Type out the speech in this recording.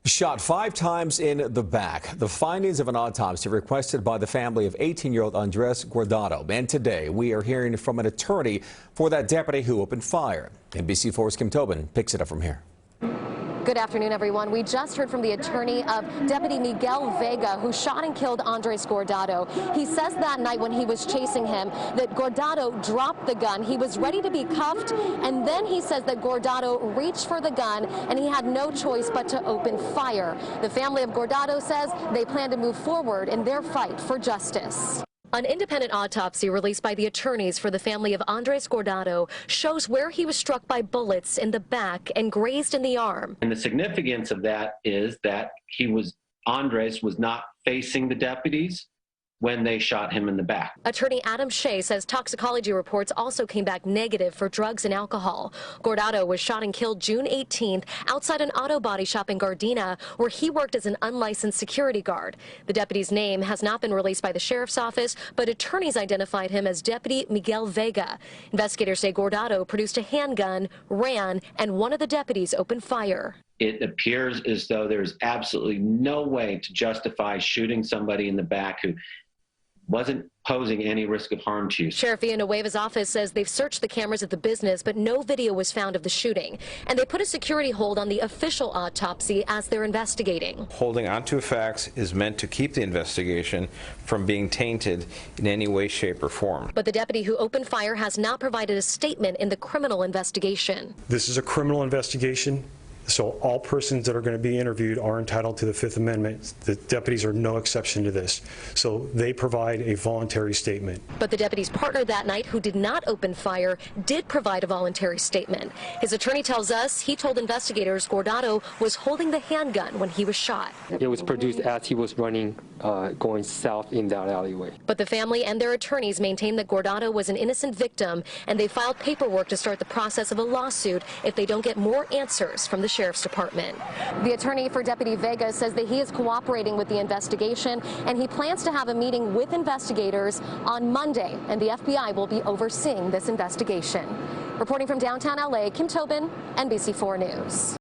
Shot 5 times in the back. The findings of an autopsy requested by the family of 18-year-old Andres Guardado. And today we are hearing from an attorney for that deputy who opened fire. NBC4's Kim Tobin picks it up from here. Good afternoon, everyone. We just heard from the attorney of Deputy Miguel Vega, who shot and killed Andres Guardado. He says that night when he was chasing him that Guardado dropped the gun. He was ready to be cuffed, and then he says that Guardado reached for the gun and he had no choice but to open fire. The family of Guardado says they plan to move forward in their fight for justice. An independent autopsy released by the attorneys for the family of Andres Guardado shows where he was struck by bullets in the back and grazed in the arm. And the significance of that is that Andres was not facing the deputies when they shot him in the back. Attorney Adam Shea says toxicology reports also came back negative for drugs and alcohol. Guardado was shot and killed June 18th outside an auto body shop in Gardado, where he worked as an unlicensed security guard. The deputy's name has not been released by the sheriff's office, but attorneys identified him as Deputy Miguel Vega. Investigators say Guardado produced a handgun, ran, and one of the deputies opened fire. It appears as though there's absolutely no way to justify shooting somebody in the back who wasn't posing any risk of harm to you. Sheriff Villanueva's office says they've searched the cameras at the business, but no video was found of the shooting. And they put a security hold on the official autopsy as they're investigating. Holding onto facts is meant to keep the investigation from being tainted in any way, shape, or form. But the deputy who opened fire has not provided a statement in the criminal investigation. This is a criminal investigation. So all persons that are going to be interviewed are entitled to the Fifth Amendment. The deputies are no exception to this. So they provide a voluntary statement. But the deputy's partner that night, who did not open fire, did provide a voluntary statement. His attorney tells us he told investigators Guardado was holding the handgun when he was shot. It was produced as he was running, going south in that alleyway. But the family and their attorneys maintain that Guardado was an innocent victim, and they filed paperwork to start the process of a lawsuit if they don't get more answers from the Sheriff's Department. The attorney for Deputy Vega says that he is cooperating with the investigation, and he plans to have a meeting with investigators on Monday, and the FBI will be overseeing this investigation. Reporting from downtown LA, Kim Tobin, NBC4 News.